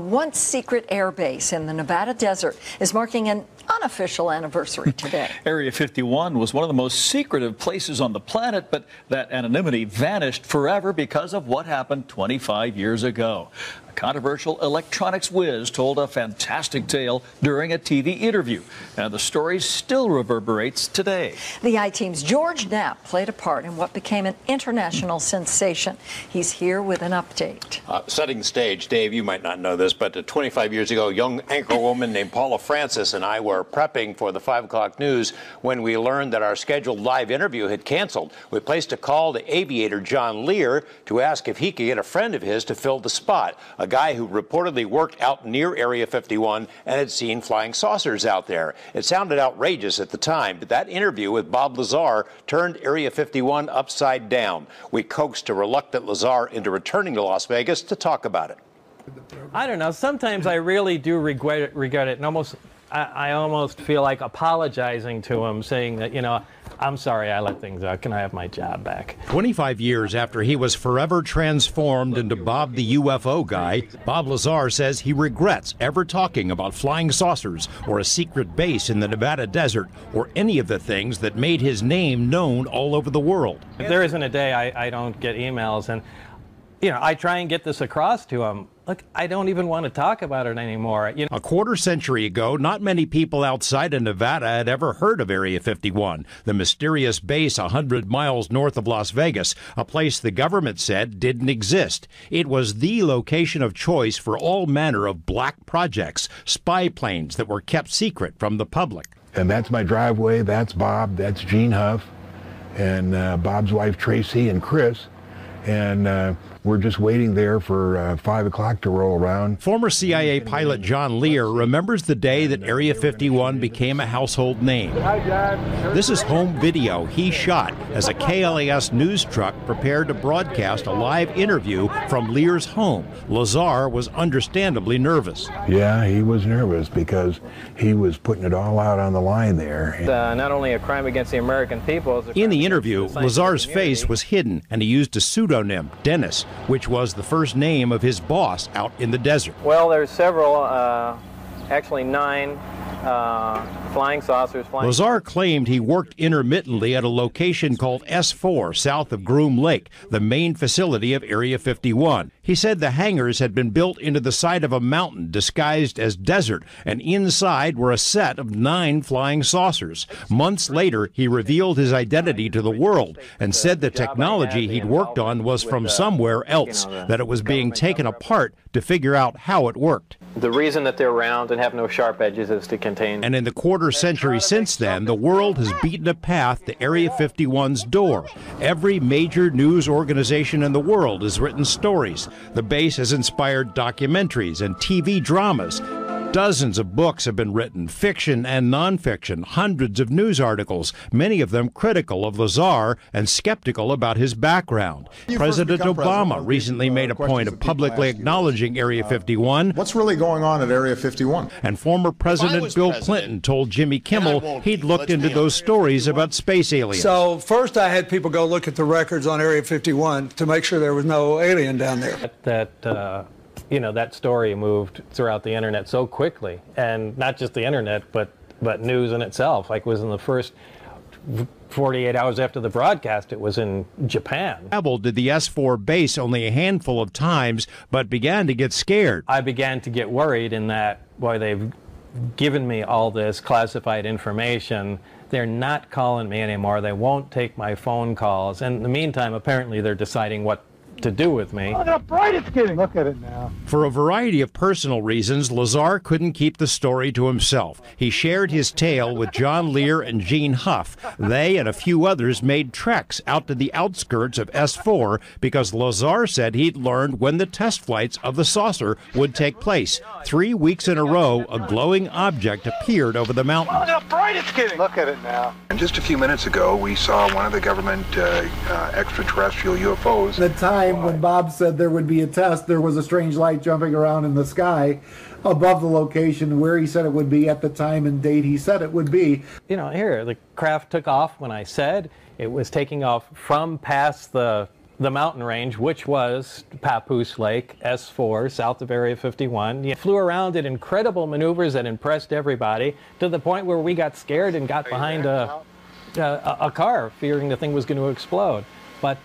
Once secret air base in the Nevada desert is marking an unofficial anniversary today. Area 51 was one of the most secretive places on the planet, but that anonymity vanished forever because of what happened 25 years ago. A controversial electronics whiz told a fantastic tale during a TV interview, and the story still reverberates today. The I-Team's George Knapp played a part in what became an international sensation. He's here with an update. Setting the stage, Dave, you might not know this, but 25 years ago, a young anchor woman named Paula Francis and I were prepping for the 5 o'clock news when we learned that our scheduled live interview had canceled. We placed a call to aviator John Lear to ask if he could get a friend of his to fill the spot, a guy who reportedly worked out near Area 51 and had seen flying saucers out there. It sounded outrageous at the time, but that interview with Bob Lazar turned Area 51 upside down. We coaxed a reluctant Lazar into returning to Las Vegas to talk about it. I don't know. Sometimes I really do regret it, and I almost feel like apologizing to him, saying that, you know, I'm sorry I let things out. Can I have my job back? 25 years after he was forever transformed into Bob the UFO guy, Bob Lazar says he regrets ever talking about flying saucers or a secret base in the Nevada desert or any of the things that made his name known all over the world. There isn't a day I don't get emails, and, you know, I try and get this across to him. Look, I don't even want to talk about it anymore. You know, a quarter century ago, not many people outside of Nevada had ever heard of Area 51, the mysterious base 100 miles north of Las Vegas, a place the government said didn't exist. It was the location of choice for all manner of black projects, spy planes that were kept secret from the public. And that's my driveway, that's Bob, that's Gene Huff, and Bob's wife Tracy and Chris. And we're just waiting there for 5 o'clock to roll around. Former CIA pilot John Lear remembers the day that Area 51 became a household name. This is home video he shot as a KLAS news truck prepared to broadcast a live interview from Lear's home. Lazar was understandably nervous. Yeah, he was nervous because he was putting it all out on the line there. not only a crime against the American people. In the interview, Lazar's face was hidden, and he used a pseudonym, Dennis, which was the first name of his boss out in the desert. Well, there's several, actually 9 flying saucers. Lazar claimed he worked intermittently at a location called S4 south of Groom Lake, the main facility of Area 51. He said the hangars had been built into the side of a mountain disguised as desert, and inside were a set of 9 flying saucers. Months later, he revealed his identity to the world and said the technology he'd worked on was from somewhere else, that it was being taken apart to figure out how it worked. The reason that they're round and have no sharp edges is to contain... And in the quarter century since then, the world has beaten a path to Area 51's door. Every major news organization in the world has written stories. The base has inspired documentaries and TV dramas. Dozens of books have been written, fiction and nonfiction, hundreds of news articles, many of them critical of Lazar and skeptical about his background. President Obama recently made a point of publicly acknowledging Area 51. What's really going on at Area 51? And former President Bill Clinton told Jimmy Kimmel he'd looked into those stories about space aliens. So first I had people go look at the records on Area 51 to make sure there was no alien down there. You know, that story moved throughout the internet so quickly, and not just the internet, but news in itself. Like, was in the first 48 hours after the broadcast, it was in Japan. Traveled to the S4 base only a handful of times, but began to get scared. I began to get worried in that, boy, they've given me all this classified information. They're not calling me anymore. They won't take my phone calls. And in the meantime, apparently they're deciding what to do with me. Look how bright it's getting. Look at it now. For a variety of personal reasons, Lazar couldn't keep the story to himself. He shared his tale with John Lear and Gene Huff. They and a few others made treks out to the outskirts of S4 because Lazar said he'd learned when the test flights of the saucer would take place. 3 weeks in a row, a glowing object appeared over the mountain. Look how bright it's getting. Look at it now. And just a few minutes ago, we saw one of the government extraterrestrial UFOs. The time when Bob said there would be a test, there was a strange light jumping around in the sky above the location where he said it would be at the time and date he said it would be. You know, here, the craft took off when I said it was taking off from past the the mountain range, which was Papoose Lake, S4, south of Area 51. You flew around, did incredible maneuvers that impressed everybody, to the point where we got scared and got behind a car, fearing the thing was going to explode. But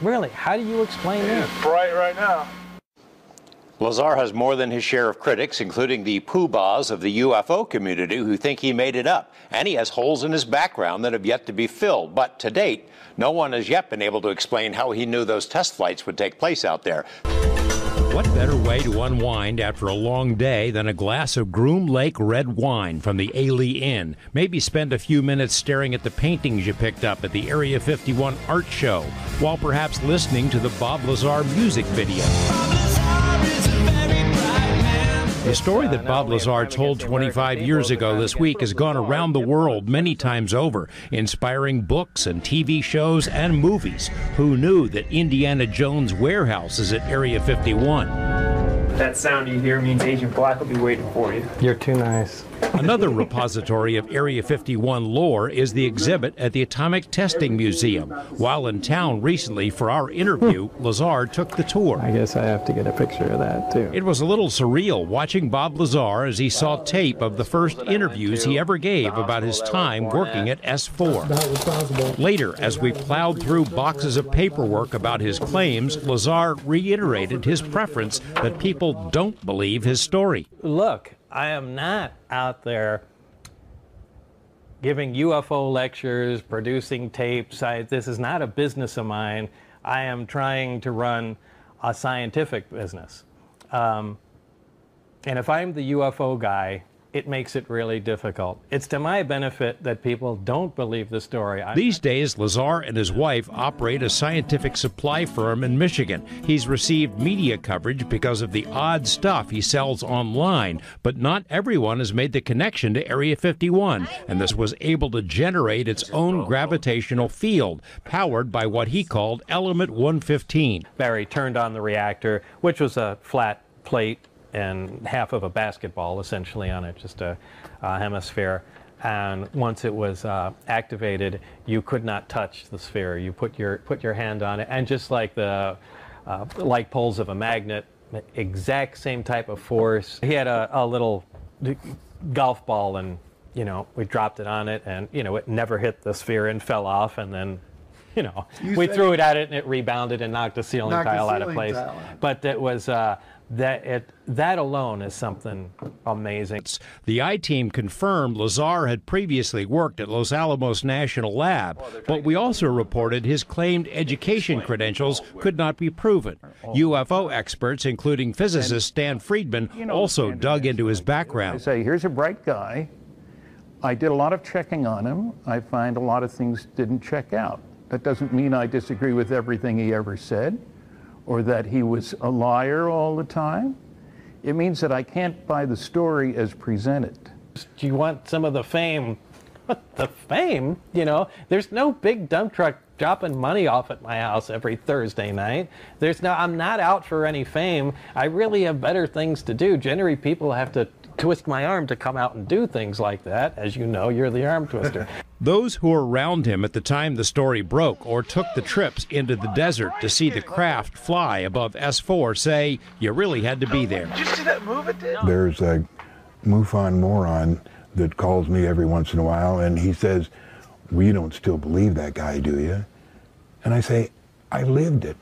really, how do you explain that? It's bright right now. Lazar has more than his share of critics, including the poobahs of the UFO community who think he made it up. And he has holes in his background that have yet to be filled. But to date, no one has yet been able to explain how he knew those test flights would take place out there. What better way to unwind after a long day than a glass of Groom Lake red wine from the Ailey Inn? Maybe spend a few minutes staring at the paintings you picked up at the Area 51 art show, while perhaps listening to the Bob Lazar music video. The story that Bob Lazar told 25 years ago this week has gone around the world many times over, inspiring books and TV shows and movies. Who knew that Indiana Jones' warehouse is at Area 51? That sound you hear means Agent Black will be waiting for you. You're too nice. Another repository of Area 51 lore is the exhibit at the Atomic Testing Museum. While in town recently for our interview, Lazar took the tour. I guess I have to get a picture of that, too. It was a little surreal watching Bob Lazar as he saw tape of the first interviews he ever gave about his time working at S4. Later, as we plowed through boxes of paperwork about his claims, Lazar reiterated his preference that people don't believe his story. Look, I am not out there giving UFO lectures, producing tapes. This is not a business of mine. I am trying to run a scientific business. And if I'm the UFO guy, it makes it really difficult. It's to my benefit that people don't believe the story. These days, Lazar and his wife operate a scientific supply firm in Michigan. He's received media coverage because of the odd stuff he sells online, but not everyone has made the connection to Area 51, and this was able to generate its own gravitational field, powered by what he called Element 115. Barry turned on the reactor, which was a flat plate and half of a basketball essentially on it, just a hemisphere. And once it was activated, you could not touch the sphere. You put your hand on it, and just like the like poles of a magnet, exact same type of force. He had a little golf ball, and we dropped it on it, and it never hit the sphere and fell off, and then we threw it at it and it rebounded and knocked the ceiling tile out of place. But it was that alone is something amazing. The I-Team confirmed Lazar had previously worked at Los Alamos National Lab, but we also reported his claimed education credentials could not be proven. UFO experts, including physicist Stan Friedman, also dug into his background. I say, here's a bright guy. I did a lot of checking on him. I find a lot of things didn't check out. That doesn't mean I disagree with everything he ever said, or that he was a liar all the time. It means that I can't buy the story as presented. Do you want some of the fame? The fame? There's no big dump truck dropping money off at my house every Thursday night. I'm not out for any fame. I really have better things to do. Generally, people have to twist my arm to come out and do things like that. As you know, you're the arm twister. Those who were around him at the time the story broke or took the trips into the desert to see the craft fly above S4 say you really had to be there. Did you see that move it did? There's a MUFON moron that calls me every once in a while, and he says, well, you don't still believe that guy, do you? And I say, I lived it.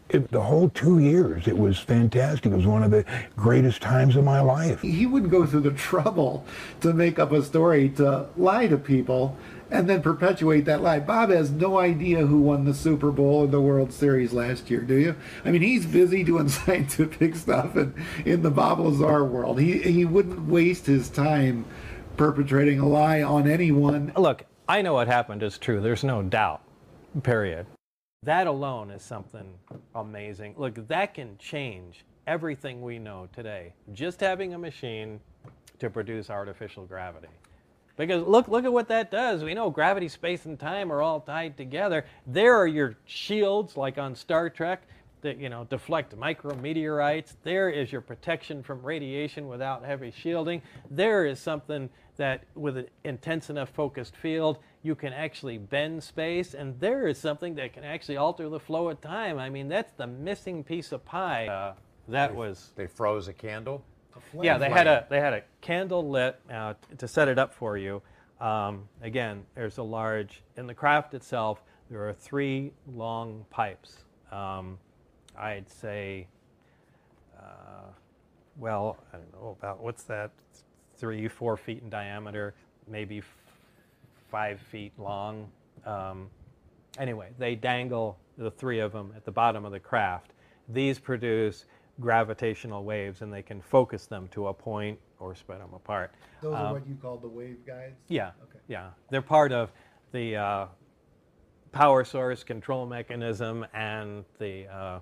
The whole 2 years, it was fantastic. It was one of the greatest times of my life. He would go through the trouble to make up a story to lie to people and then perpetuate that lie. Bob has no idea who won the Super Bowl or the World Series last year, do you? I mean, he's busy doing scientific stuff in the Bob Lazar world. He wouldn't waste his time perpetrating a lie on anyone. Look, I know what happened is true. There's no doubt, period. That alone is something amazing. Look, that can change everything we know today. Just having a machine to produce artificial gravity. Because look at what that does. We know gravity, space, and time are all tied together. There are your shields, like on Star Trek, that deflect micrometeorites. There is your protection from radiation without heavy shielding. There is something that, with an intense enough focused field, you can actually bend space, and there is something that can actually alter the flow of time. I mean, that's the missing piece of pie. They froze a candle? Yeah, they had a candle lit to set it up for you. Again, there's a large, in the craft itself, there are 3 long pipes. I'd say, well, I don't know about, what's that, 3-4 feet in diameter, maybe 5 feet long. Anyway, they dangle, the 3 of them, at the bottom of the craft. These produce gravitational waves, and they can focus them to a point or spread them apart. Those are what you call the wave guides? Yeah. Okay. Yeah. They're part of the power source control mechanism and the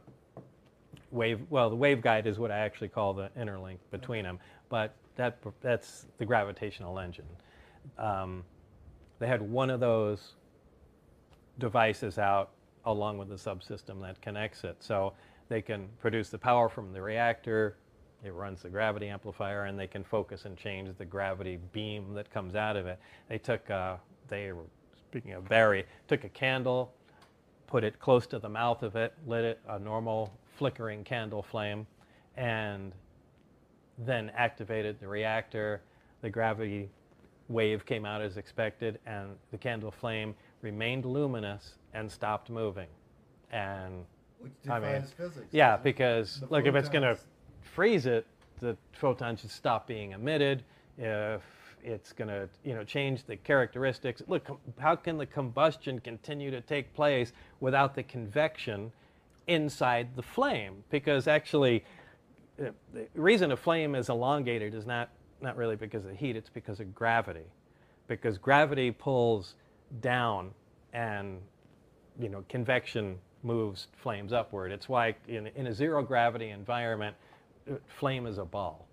wave. Well, the wave guide is what I actually call the interlink between them, but that's the gravitational engine. They had one of those devices out along with the subsystem that connects it. So they can produce the power from the reactor, it runs the gravity amplifier, and they can focus and change the gravity beam that comes out of it. They took, speaking of Barry, took a candle, put it close to the mouth of it, lit it, a normal flickering candle flame, and then activated the reactor. The gravity wave came out as expected, and the candle flame remained luminous and stopped moving. And which defies physics. Yeah, because look, if it's going to freeze it, the photons should stop being emitted. If it's going to, change the characteristics. Look, how can the combustion continue to take place without the convection inside the flame? Because actually, the reason a flame is elongated is not really because of heat, it's because of gravity. Because gravity pulls down and, convection moves flames upward. It's why in a zero gravity environment, flame is a ball,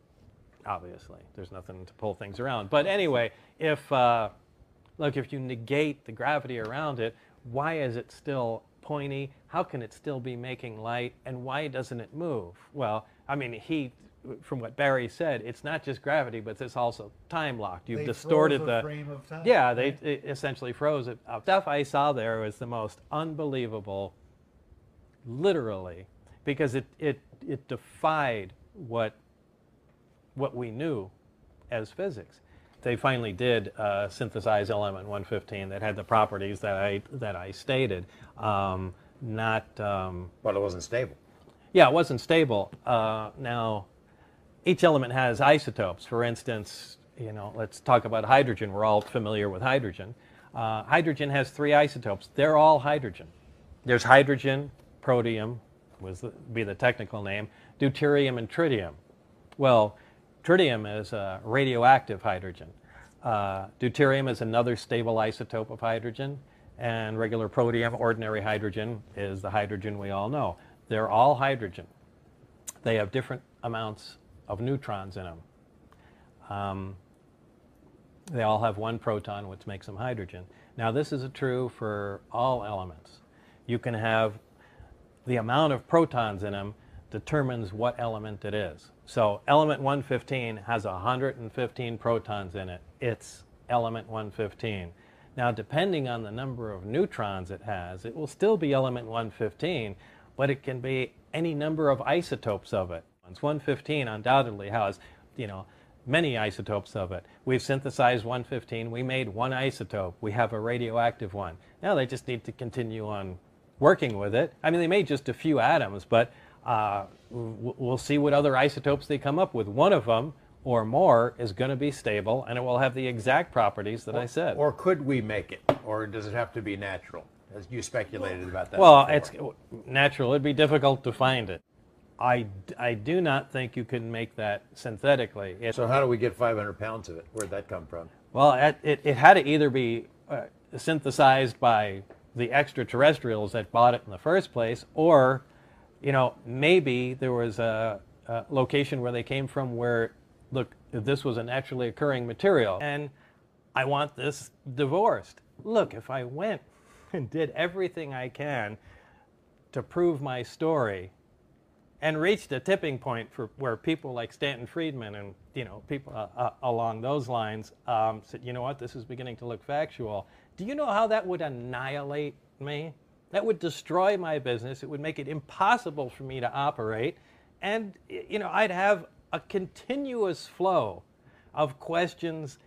obviously. There's nothing to pull things around. But anyway, if you negate the gravity around it, why is it still pointy? How can it still be making light? And why doesn't it move? Well, I mean, heat, from what Barry said, it's not just gravity, but it's also time locked. You've distorted the frame of time. Yeah, they essentially froze it. Stuff I saw there was the most unbelievable, literally, because it defied what we knew as physics. They finally did synthesize element 115 that had the properties that I stated. But it wasn't stable. Yeah, it wasn't stable. Now, each element has isotopes. For instance, let's talk about hydrogen. We're all familiar with hydrogen. Hydrogen has 3 isotopes. They're all hydrogen. There's hydrogen, protium, be the technical name, deuterium, and tritium. Well, tritium is a radioactive hydrogen. Deuterium is another stable isotope of hydrogen, and regular protium, ordinary hydrogen, is the hydrogen we all know. They're all hydrogen. They have different amounts of neutrons in them. They all have 1 proton, which makes them hydrogen. Now, this is true for all elements. You can have the amount of protons in them determines what element it is. So element 115 has 115 protons in it. It's element 115. Now, depending on the number of neutrons it has, it will still be element 115, but it can be any number of isotopes of it. 115 undoubtedly has, many isotopes of it. We've synthesized 115. We made 1 isotope. We have a radioactive one. Now they just need to continue on working with it. I mean, they made just a few atoms, but we'll see what other isotopes they come up with. One of them or more is going to be stable, and it will have the exact properties that I said. Or could we make it? Or does it have to be natural? As you speculated about that Well, before. it's natural. It'd be difficult to find it. I do not think you can make that synthetically. So how do we get 500 pounds of it? Where'd that come from? Well, it had to either be synthesized by the extraterrestrials that bought it in the first place, or, maybe there was a location where they came from where, look, this was a naturally occurring material, and I want this divorced. Look, if I went and did everything I can to prove my story and reached a tipping point for where people like Stanton Friedman and people along those lines said, you know what, this is beginning to look factual. Do you know how that would annihilate me? That would destroy my business. It would make it impossible for me to operate. And, I'd have a continuous flow of questions